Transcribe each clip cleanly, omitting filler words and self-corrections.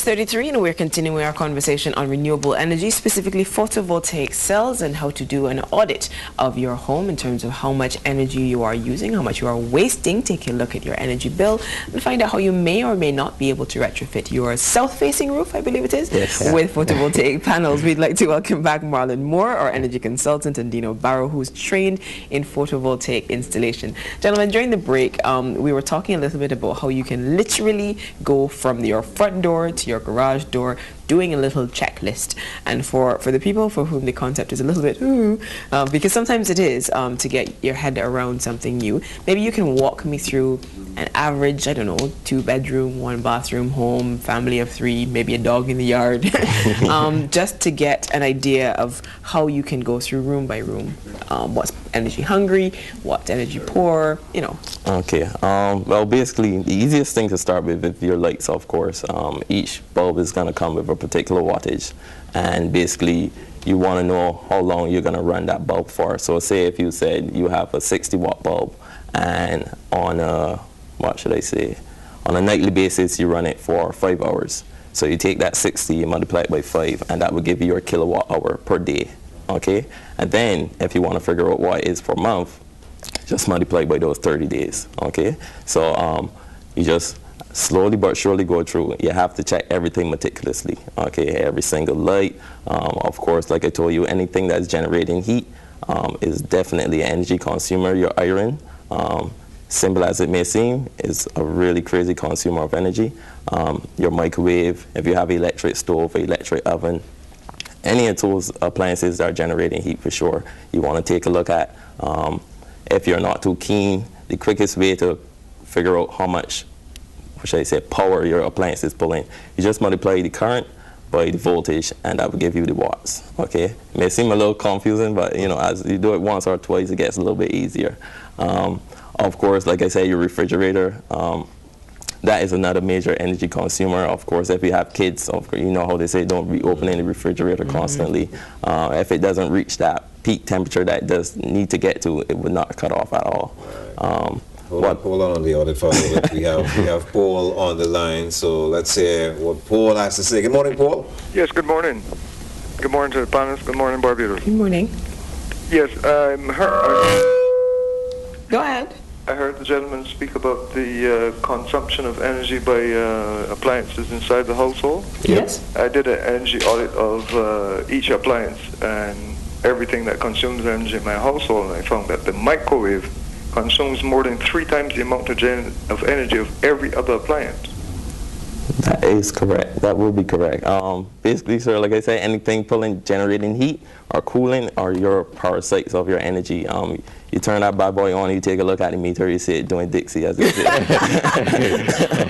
6:33, and we're continuing our conversation on renewable energy, specifically photovoltaic cells, and how to do an audit of your home in terms of how much energy you are using, how much you are wasting. Take a look at your energy bill and find out how you may or may not be able to retrofit your south-facing roof, I believe it is, with photovoltaic panels. We'd like to welcome back Marlon Moore, our energy consultant, and Dino Barrow, who's trained in photovoltaic installation. Gentlemen, during the break, we were talking a little bit about how you can literally go from your front door to your garage door, doing a little checklist. And for the people for whom the concept is a little bit because sometimes it is to get your head around something new, maybe you can walk me through an average, I don't know, 2-bedroom, 1-bathroom home, family of 3, maybe a dog in the yard, just to get an idea of how you can go through room by room. What's energy hungry, what's energy poor, you know. Okay, well, basically the easiest thing to start with is your lights, of course. Each bulb is going to come with a particular wattage, and basically you want to know how long you're going to run that bulb for. So say if you said you have a 60-watt bulb, and on a, what should I say, on a nightly basis you run it for 5 hours. So you take that 60, you multiply it by 5, and that will give you your kilowatt hour per day. Okay, and then if you want to figure out what it is per month, just multiply by those 30 days. Okay, so you just slowly but surely go through. You have to check everything meticulously. Okay, every single light. Of course, like I told you, anything that's generating heat is definitely an energy consumer. Your iron, simple as it may seem, is a really crazy consumer of energy. Your microwave, if you have an electric stove, an electric oven, any of those appliances that are generating heat, for sure, you want to take a look at. If you're not too keen, the quickest way to figure out how much, what should I say, power your appliance is pulling, you just multiply the current by the voltage, and that will give you the watts. Okay, it may seem a little confusing, but you know, as you do it once or twice, it gets a little bit easier. Of course, like I said, your refrigerator, that is another major energy consumer. Of course, if you have kids, you know how they say don't be opening the refrigerator constantly. If it doesn't reach that peak temperature that it does need to get to, it would not cut off at all. Hold on the audit for a little bit. We have Paul on the line, so let's hear what Paul has to say. Good morning, Paul. Yes, good morning. Good morning to the panelists. Good morning, Barbados. Good morning. Yes, Go ahead. I heard the gentleman speak about the consumption of energy by appliances inside the household. Yes. I did an energy audit of each appliance and everything that consumes energy in my household, and I found that the microwave consumes more than 3 times the amount of energy of every other appliance. That is correct. That will be correct. Basically, sir, like I said, anything generating heat or cooling are your parasites of your energy. You turn that bad boy on, you take a look at the meter, you see it doing Dixie, as they say.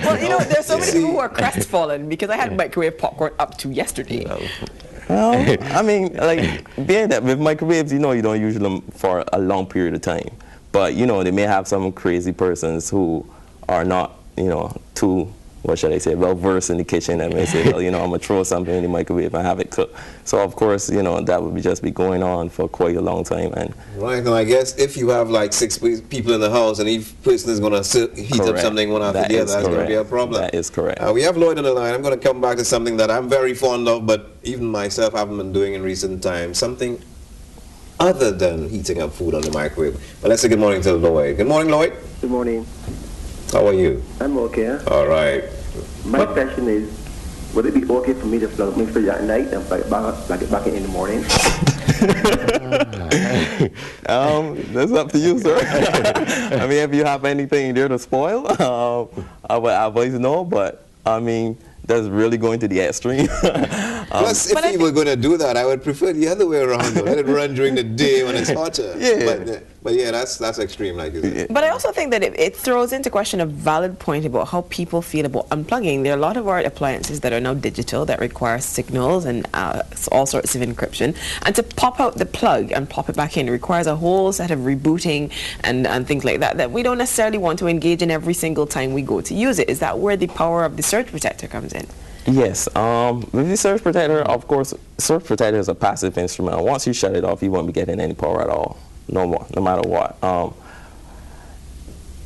Well, you know, there's so many people who are crestfallen because I had microwave popcorn up to yesterday. Well, I mean, like, being that with microwaves, you know, you don't use them for a long period of time. But, you know, they may have some crazy persons who are not, you know, too, what should I say, well versed in the kitchen, and may say, well, you know, I'm gonna throw something in the microwave and have it cook. So of course, you know, that would just be going on for quite a long time. And right, and I guess if you have like 6 people in the house and each person is gonna heat up something one after the other, that's gonna be a problem. That is correct. We have Lloyd on the line. I'm gonna come back to something that I'm very fond of, but even myself haven't been doing in recent times. Something other than heating up food on the microwave. But let's say good morning to Lloyd. Good morning, Lloyd. Good morning. How are you? I'm okay. All right. My question is, would it be okay for me to plug my fridge at night and plug it back in the morning? That's up to you, sir. I mean, if you have anything there to spoil, I would advise no, but I mean, that's really going to the extreme. Plus, if you were going to do that, I would prefer the other way around. Let it run during the day when it's hotter. Yeah. But yeah, that's extreme, like you said. But I also think that it throws into question a valid point about how people feel about unplugging. There are a lot of our appliances that are now digital that require signals and all sorts of encryption. And to pop out the plug and pop it back in requires a whole set of rebooting and things like that we don't necessarily want to engage in every single time we go to use it. Is that where the power of the surge protector comes in? Yes, with the surge protector, of course, surge protector is a passive instrument. Once you shut it off, you won't be getting any power at all, no matter what.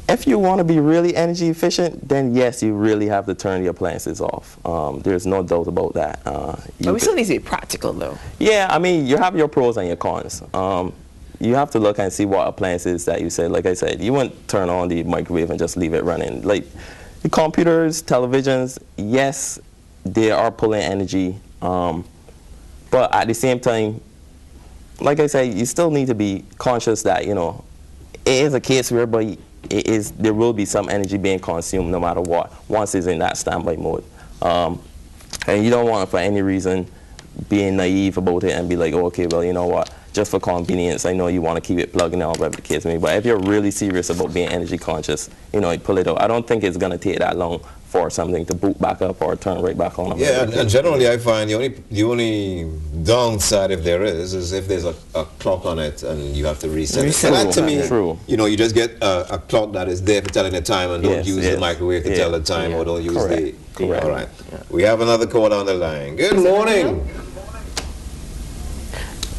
If you want to be really energy efficient, then yes, you really have to turn the appliances off. There's no doubt about that. But we still need to be practical, though. Yeah, I mean, you have your pros and your cons. You have to look and see what appliances that you said. Like I said, you wouldn't turn on the microwave and just leave it running. Like the computers, televisions, yes, they are pulling energy. But at the same time, like I said, you still need to be conscious that, you know, it is a case whereby there will be some energy being consumed no matter what, once it's in that standby mode. And you don't want, for any reason, being naive about it and be like, oh, okay, well, you know what, just for convenience, I know you want to keep it plugged in or whatever the case may be. But if you're really serious about being energy conscious, you know, you pull it out. I don't think it's going to take that long for something to boot back up or turn right back on. Yeah, and generally I find the only downside, if there is if there's a clock on it and you have to reset it. So that to me, you know, you just get a clock that is there for telling the time, and don't use the microwave to tell the time, or don't use the... Correct. All right. Yeah. We have another call on the line. Good morning.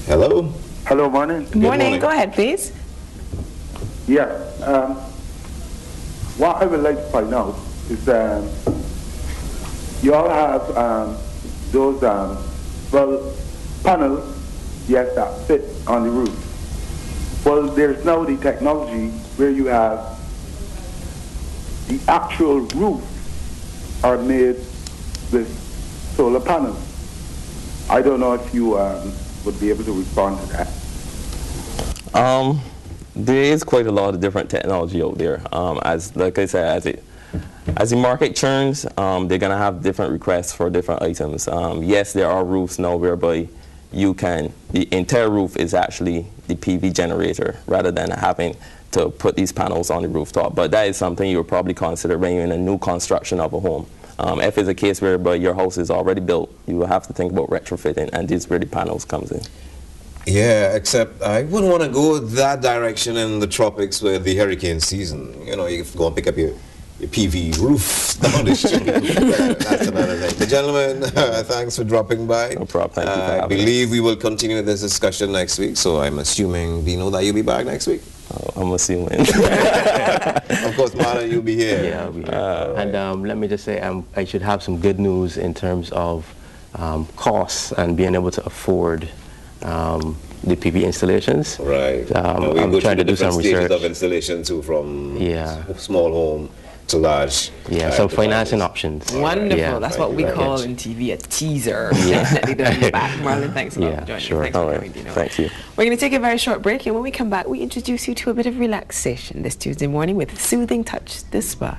Hello? Hello, morning. Good morning. Go ahead, please. Yeah. What I would like to find out is you all have those well, panels, yes, that fit on the roof. Well, there's now the technology where you have the actual roof are made with solar panels. I don't know if you would be able to respond to that. There is quite a lot of different technology out there. Like I said, as the market churns, they're gonna have different requests for different items. Yes, there are roofs now whereby the entire roof is actually the PV generator rather than having to put these panels on the rooftop. But that is something you would probably consider when you're in a new construction of a home. If it's a case where your house is already built, you will have to think about retrofitting, and this is where the panels comes in. Yeah, except I wouldn't want to go that direction in the tropics with the hurricane season. You know, you go and pick up your PV roof down the street. That's another thing. The gentlemen, thanks for dropping by. No problem. Thank you for having I believe we will continue this discussion next week, so I'm assuming, Dino, that you'll be back next week? I'm assuming. Of course, Marlon, you'll be here. Yeah, I'll be here. And let me just say, I should have some good news in terms of costs and being able to afford the PV installations. Right. I'm trying to do some research of installation too, from small home to large. Yeah, some financing options. Wonderful. Yeah. That's what we call in TV a teaser. Yeah. Definitely doing the back. Marlon, thanks a lot for joining sure. us. Thanks for coming, Dino. Thank you. We're going to take a very short break, and when we come back, we introduce you to a bit of relaxation this Tuesday morning with Soothing Touch, the spa.